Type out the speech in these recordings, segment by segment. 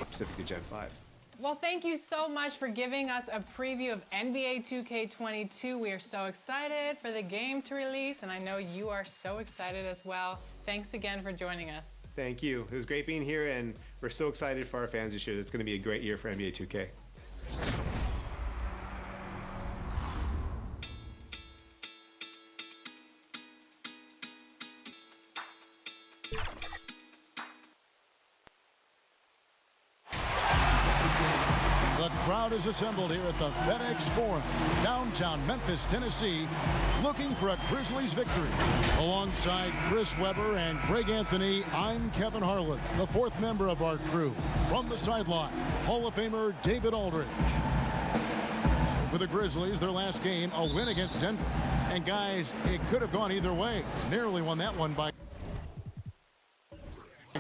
Specifically Gen 5. Well, thank you so much for giving us a preview of NBA 2K22. We are so excited for the game to release, and I know you are so excited as well. Thanks again for joining us. Thank you. It was great being here, and we're so excited for our fans this year. It's going to be a great year for NBA 2K. The crowd is assembled here at the FedEx Forum, downtown Memphis, Tennessee, looking for a Grizzlies victory. Alongside Chris Webber and Greg Anthony, I'm Kevin Harlan, the fourth member of our crew. From the sideline, Hall of Famer David Aldridge. So for the Grizzlies, their last game, a win against Denver. And guys, it could have gone either way. Nearly won that one by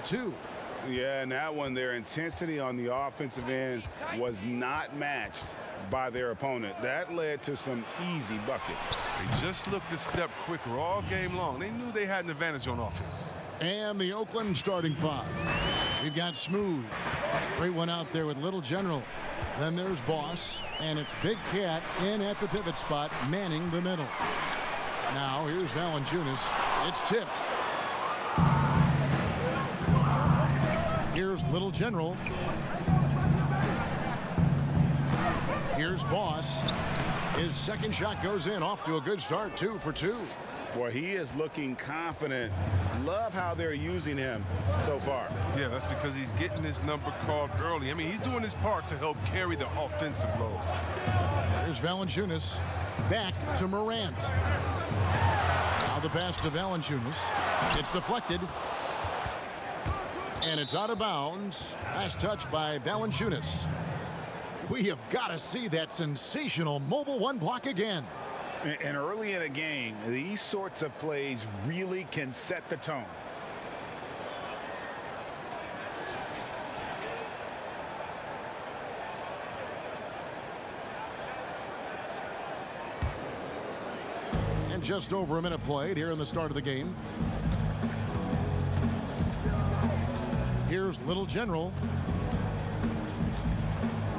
2. Yeah, and that one, their intensity on the offensive end was not matched by their opponent. That led to some easy buckets. They just looked a step quicker all game long. They knew they had an advantage on offense. And the Oakland starting 5. We've got Smooth. Great one out there with Little General. Then there's Boss, and it's Big Cat in at the pivot spot, manning the middle. Now here's Valanciunas. It's tipped. Here's Little General. Here's Boss. His second shot goes in, off to a good start, 2 for 2. Boy, he is looking confident. Love how they're using him so far. Yeah, that's because he's getting his number called early. I mean, he's doing his part to help carry the offensive load. There's Valanciunas. Back to Morant. Now the pass to Valanciunas. It's deflected. And it's out of bounds. Last touch by Valanciunas. We have got to see that sensational mobile one block again. And early in a game, these sorts of plays really can set the tone. And just over a minute played here in the start of the game. Here's Little General.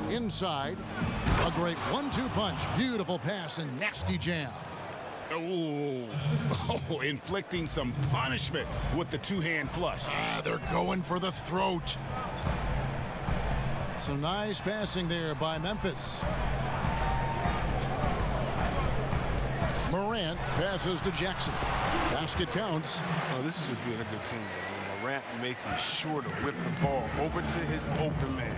Inside. A great 1-2 punch. Beautiful pass and nasty jam. Oh, inflicting some punishment with the two-hand flush. They're going for the throat. Some nice passing there by Memphis. Morant passes to Jackson. Basket counts. Oh, this is just being a good team. Morant making sure to whip the ball over to his open man.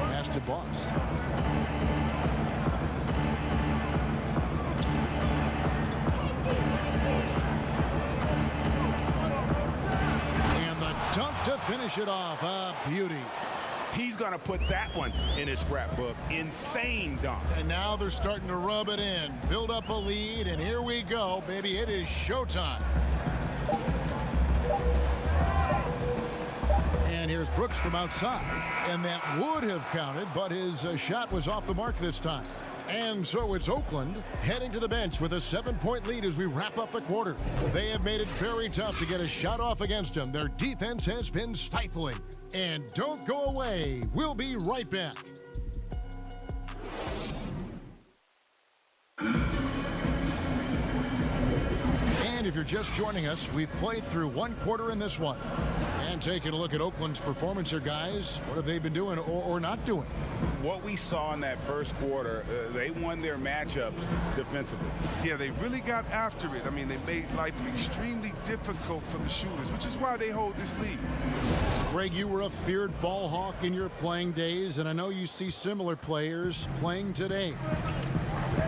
Pass to Boss. And the dunk to finish it off. A beauty. He's going to put that one in his scrapbook. Insane dunk. And now they're starting to rub it in. Build up a lead, and here we go, baby. It is showtime. And here's Brooks from outside. And that would have counted, but his shot was off the mark this time. And so it's Oakland heading to the bench with a 7-point lead as we wrap up the quarter. They have made it very tough to get a shot off against them. Their defense has been stifling. And don't go away. We'll be right back. And if you're just joining us, we've played through one quarter in this one. And taking a look at Oakland's performance here, guys. What have they been doing or not doing? What we saw in that first quarter, they won their matchups defensively. Yeah, they really got after it. I mean, they made life extremely difficult for the shooters, which is why they hold this lead. Greg, you were a feared ball hawk in your playing days, and I know you see similar players playing today.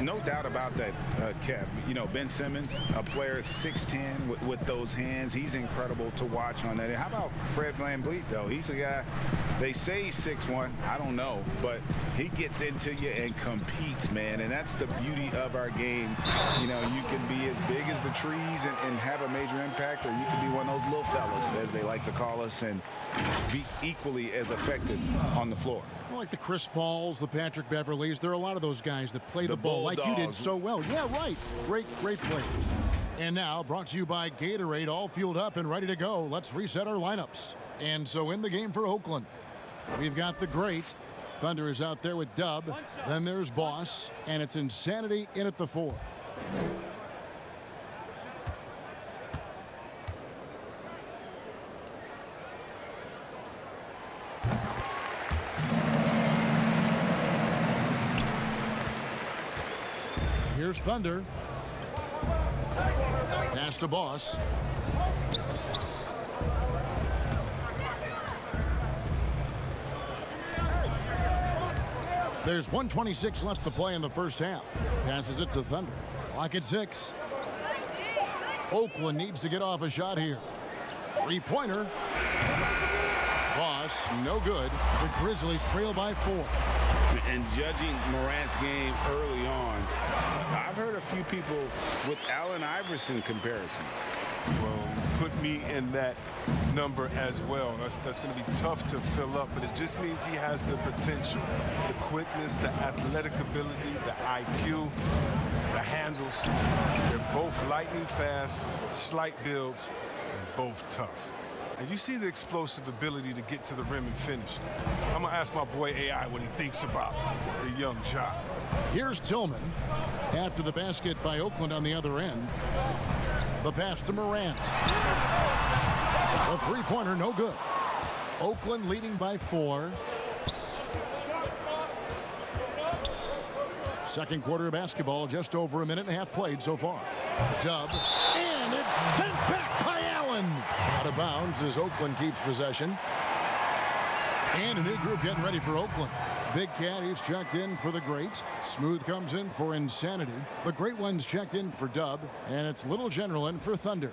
No doubt about that, Kev. You know, Ben Simmons, a player 6'10" with those hands. He's incredible to watch on that. How about Fred VanVleet, though? He's a guy, they say he's 6'1". I don't know, but he gets into you and competes, man. And that's the beauty of our game. You know, you can be as big as the trees and have a major impact, or you can be one of those little fellas, as they like to call us, and be equally as effective on the floor. Well, like the Chris Pauls, the Patrick Beverleys, there are a lot of those guys that play the ball like you did so well. Yeah, right. Great players. And now, brought to you by Gatorade, all fueled up and ready to go. Let's reset our lineups. And so in the game for Oakland, we've got the Great. Thunder is out there with Dub. Then there's Boss, and it's Insanity in at the 4. Here's Thunder. Pass to Boss. There's 1:26 left to play in the first half. Passes it to Thunder. Clock at 6. Oakland needs to get off a shot here. Three-pointer. Boss, no good. The Grizzlies trail by 4. And judging Morant's game early on, I've heard a few people with Allen Iverson comparisons. Well, put me in that number as well. That's going to be tough to fill up, but it just means he has the potential, the quickness, the athletic ability, the IQ, the handles. They're both lightning fast, slight builds, and both tough. And you see the explosive ability to get to the rim and finish. I'm going to ask my boy AI what he thinks about the young Ja. Here's Tillman. After the basket by Oakland on the other end. The pass to Morant. The three-pointer, no good. Oakland leading by 4. Second quarter of basketball, just over a minute and a half played so far. Dub, and it's sent back by Allen. Out of bounds as Oakland keeps possession. And a new group getting ready for Oakland. Big Cat, he's checked in for the Great. Smooth comes in for Insanity. The Great One's checked in for Dub. And it's Little General in for Thunder.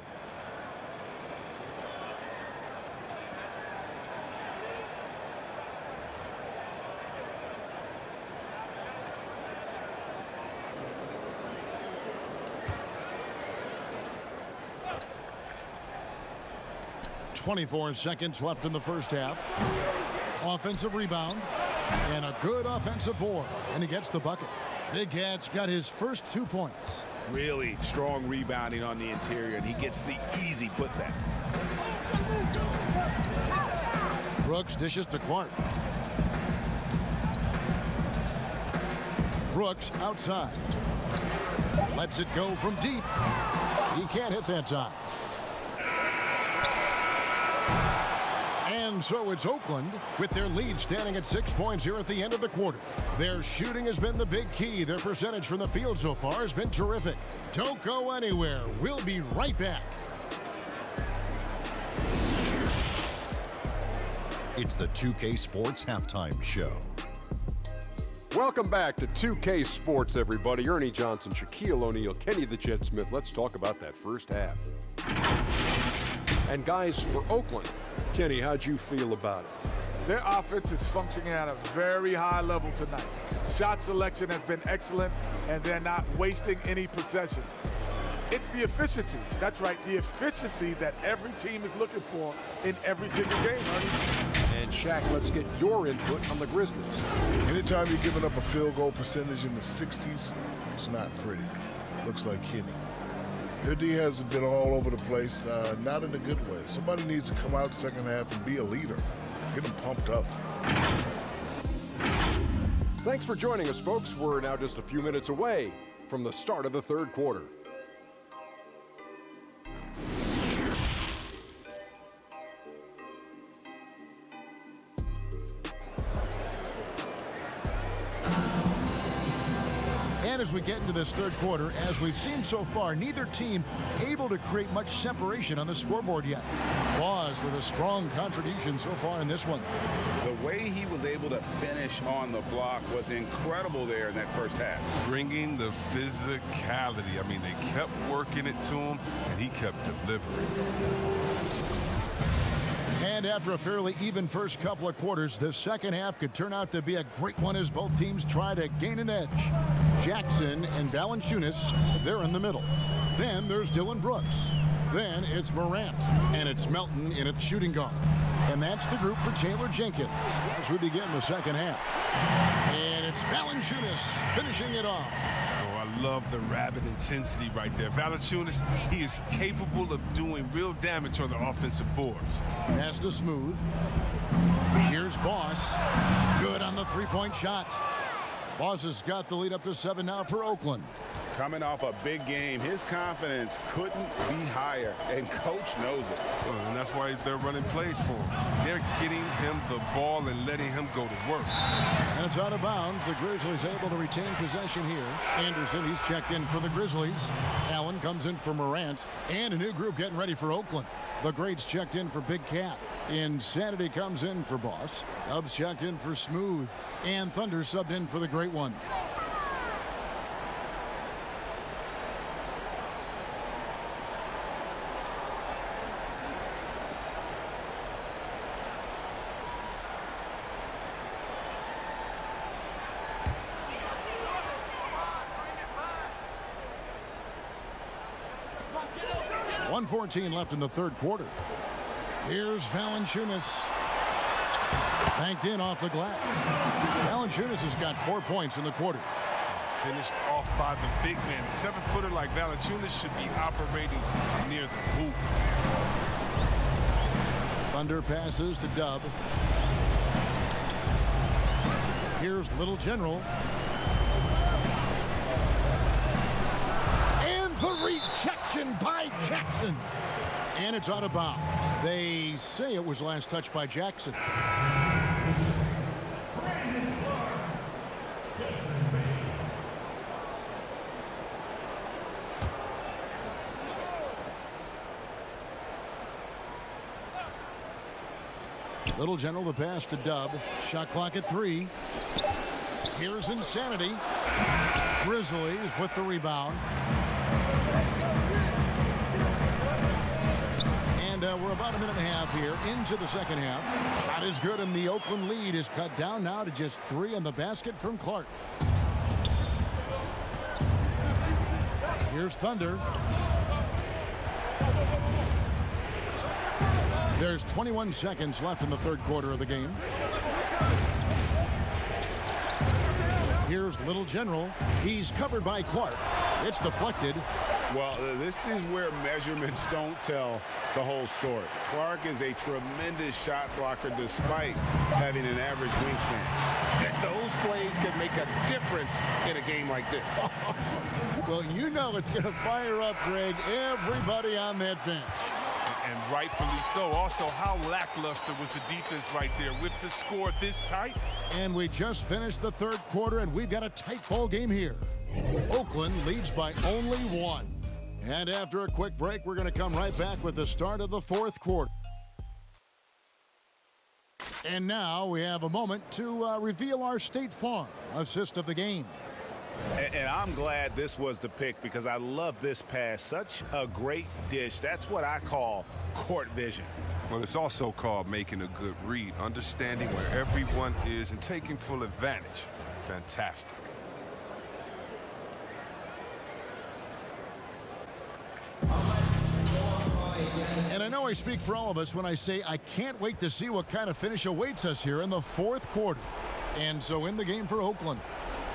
.24 seconds left in the first half. Offensive rebound. And a good offensive board. And he gets the bucket. Big Cat's got his first 2 points. Really strong rebounding on the interior, and he gets the easy putback. Brooks dishes to Clark. Brooks outside. Lets it go from deep. He can't hit that time. And so it's Oakland with their lead standing at 6 points here at the end of the quarter. Their shooting has been the big key. Their percentage from the field so far has been terrific. Don't go anywhere. We'll be right back. It's the 2K Sports Halftime Show. Welcome back to 2K Sports, everybody. Ernie Johnson, Shaquille O'Neal, Kenny the Jet Smith. Let's talk about that first half. And guys, for Oakland, Kenny, how'd you feel about it? Their offense is functioning at a very high level tonight. Shot selection has been excellent, and they're not wasting any possessions. It's the efficiency. That's right, the efficiency that every team is looking for in every single game, Ernie. And Shaq, let's get your input on the Grizzlies. Anytime you're giving up a field goal percentage in the 60s, it's not pretty. Looks like Kenny. Their D has been all over the place, not in a good way. Somebody needs to come out the second half and be a leader. Get them pumped up. Thanks for joining us, folks. We're now just a few minutes away from the start of the third quarter. And as we get into this third quarter, as we've seen so far, neither team able to create much separation on the scoreboard yet. Laws with a strong contribution so far in this one. The way he was able to finish on the block was incredible there in that first half. Bringing the physicality. I mean, they kept working it to him, and he kept delivering. And after a fairly even first couple of quarters, the second half could turn out to be a great one as both teams try to gain an edge. Jackson and Valanciunas, they're in the middle. Then there's Dylan Brooks. Then it's Morant, and it's Melton in its shooting guard. And that's the group for Taylor Jenkins as we begin the second half. And it's Valanciunas finishing it off. Oh, I love the rabid intensity right there. Valanciunas, he is capable of doing real damage on the offensive boards. Pass to Smooth. Here's Boss. Good on the three-point shot. Boss has got the lead up to 7 now for Oakland. Coming off a big game, his confidence couldn't be higher, and coach knows it. Well, and that's why they're running plays for him. They're getting him the ball and letting him go to work. And it's out of bounds. The Grizzlies able to retain possession here. Anderson, he's checked in for the Grizzlies. Allen comes in for Morant. And a new group getting ready for Oakland. The Greats checked in for Big Cat. Insanity comes in for Boss. Dubs checked in for Smooth. And Thunder subbed in for the Great One. .114 left in the third quarter. Here's Valanciunas. Banked in off the glass. Valanciunas has got 4 points in the quarter. Finished off by the big man. A 7-footer like Valanciunas should be operating near the hoop. Thunder passes to Dub. Here's Little General. And the rejection by Jackson. And it's out of bounds. They say it was last touched by Jackson. Little General, the pass to Dub. Shot clock at 3. Here's Insanity. Grizzlies with the rebound. And we're about a minute and a half here into the second half. Shot is good, and the Oakland lead is cut down now to just 3 on the basket from Clark. Here's Thunder. There's 21 seconds left in the third quarter of the game. Here's Little General. He's covered by Clark. It's deflected. Well, this is where measurements don't tell the whole story. Clark is a tremendous shot blocker despite having an average wingspan. Those plays can make a difference in a game like this. Well, you know it's going to fire up, Greg, everybody on that bench. And rightfully so. Also, how lackluster was the defense right there with the score this tight? And we just finished the third quarter, and we've got a tight ball game here. Oakland leads by only 1. And after a quick break, we're going to come right back with the start of the fourth quarter. And now we have a moment to reveal our State Farm assist of the game. And I'm glad this was the pick because I love this pass. Such a great dish. That's what I call court vision. Well, it's also called making a good read, understanding where everyone is and taking full advantage. Fantastic. And I know I speak for all of us when I say I can't wait to see what kind of finish awaits us here in the fourth quarter. And so in the game for Oakland,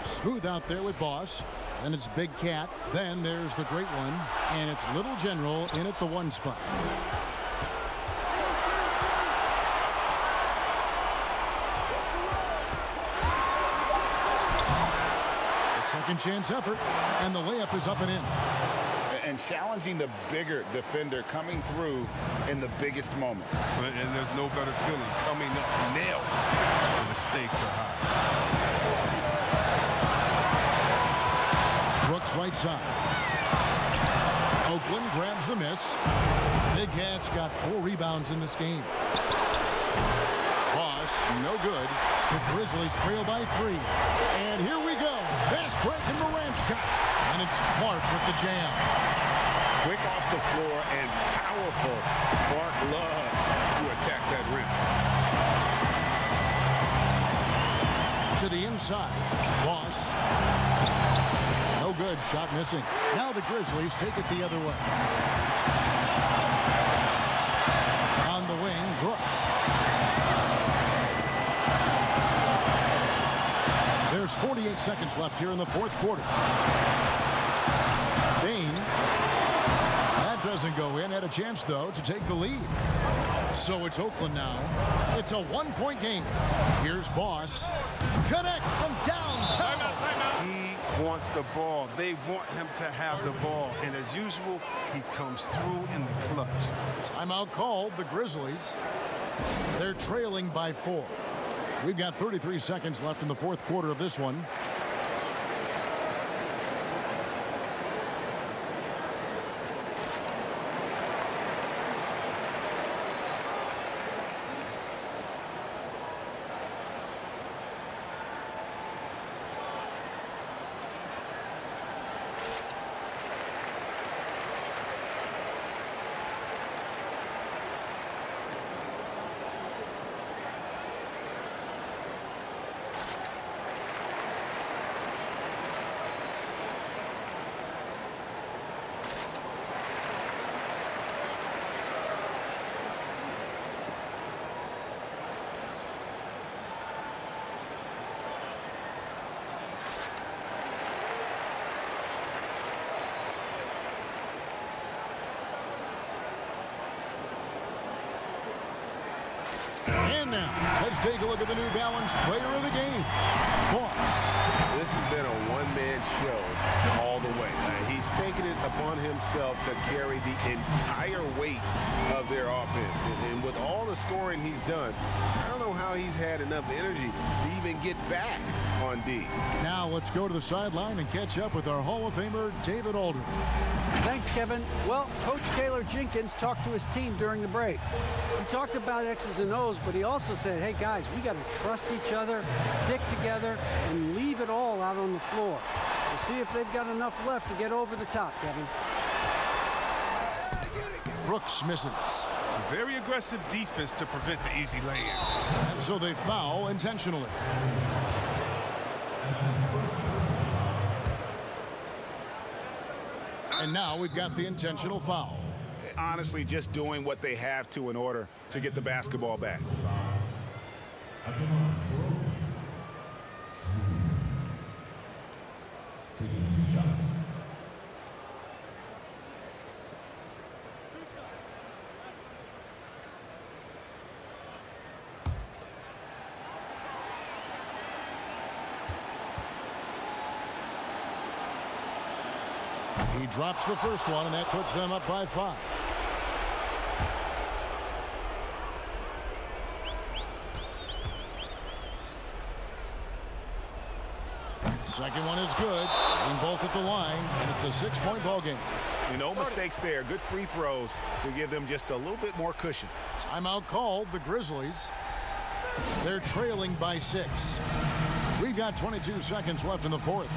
Smooth out there with Boss. Then it's Big Cat. Then there's the Great One. And it's Little General in at the 1 spot. A second chance effort. And the layup is up and in. And challenging the bigger defender coming through in the biggest moment. And there's no better feeling coming up nails when the stakes are high. Brooks right side. Oakland grabs the miss. Big Cat's got 4 rebounds in this game. Boss, no good. The Grizzlies trail by 3. And here we go. Fast break in Morant's got. And it's Clark with the jam. Quick off the floor and powerful. Clark loves to attack that rim. To the inside. Boss. No good. Shot missing. Now the Grizzlies take it the other way. On the wing, Brooks. There's 48 seconds left here in the fourth quarter. Bain. That doesn't go in. Had a chance, though, to take the lead. So it's Oakland now. It's a one-point game. Here's Boss. Connects from downtown. He wants the ball. They want him to have the ball. And as usual, he comes through in the clutch. Timeout called, the Grizzlies. They're trailing by 4. We've got 33 seconds left in the fourth quarter of this one. And now, let's take a look at the New Balance player of the game, Boss. This has been a one-man show all the way. He's taken it upon himself to carry the entire weight of their offense. And with all the scoring he's done, I don't know how he's had enough energy to even get back on D. Now let's go to the sideline and catch up with our Hall of Famer, David Aldridge. Thanks, Kevin. Well, Coach Taylor Jenkins talked to his team during the break. He talked about X's and O's, but he also said, hey, guys, we got to trust each other, stick together, and leave it all out on the floor. We'll see if they've got enough left to get over the top, Kevin. Brooks misses. Some very aggressive defense to prevent the easy lay-in. And so they foul intentionally. And now we've got the intentional foul. Honestly, just doing what they have to in order to get the basketball back. He drops the first one, and that puts them up by 5. Second one is good. Getting both at the line, and it's a 6-point ball game. No mistakes there. Good free throws to give them just a little bit more cushion. Timeout called, the Grizzlies. They're trailing by 6. We've got 22 seconds left in the fourth.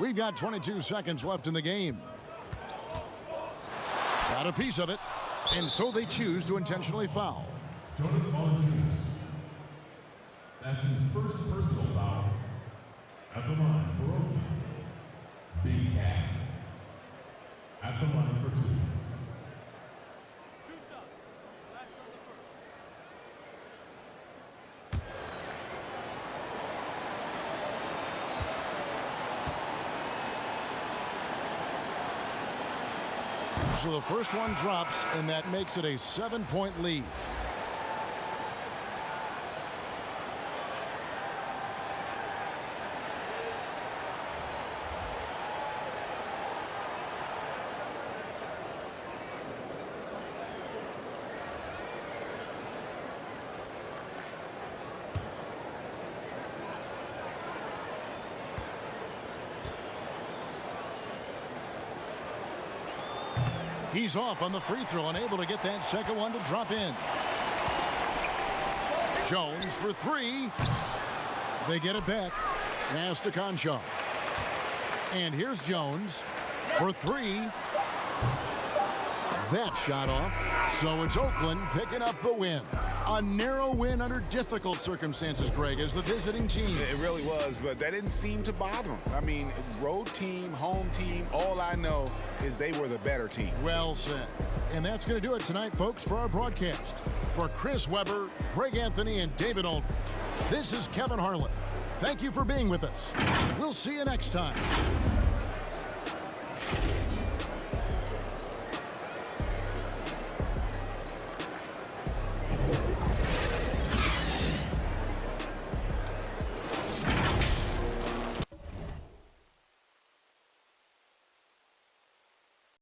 We've got 22 seconds left in the game. Got a piece of it, and so they choose to intentionally foul. Jonas Valanciunas. That's his first personal foul. At the line for Oakland. Big Cat. At the line for 2. So the first one drops, and that makes it a 7-point lead. He's off on the free throw, unable to get that second one to drop in. Jones for three. They get it back. Pass to Conchar. And here's Jones for three. That shot off. So it's Oakland picking up the win. A narrow win under difficult circumstances, Greg, as the visiting team. It really was, but that didn't seem to bother them. I mean, road team, home team, all I know is they were the better team. Well said. And that's going to do it tonight, folks, for our broadcast. For Chris Webber, Greg Anthony, and David Aldridge, this is Kevin Harlan. Thank you for being with us. We'll see you next time.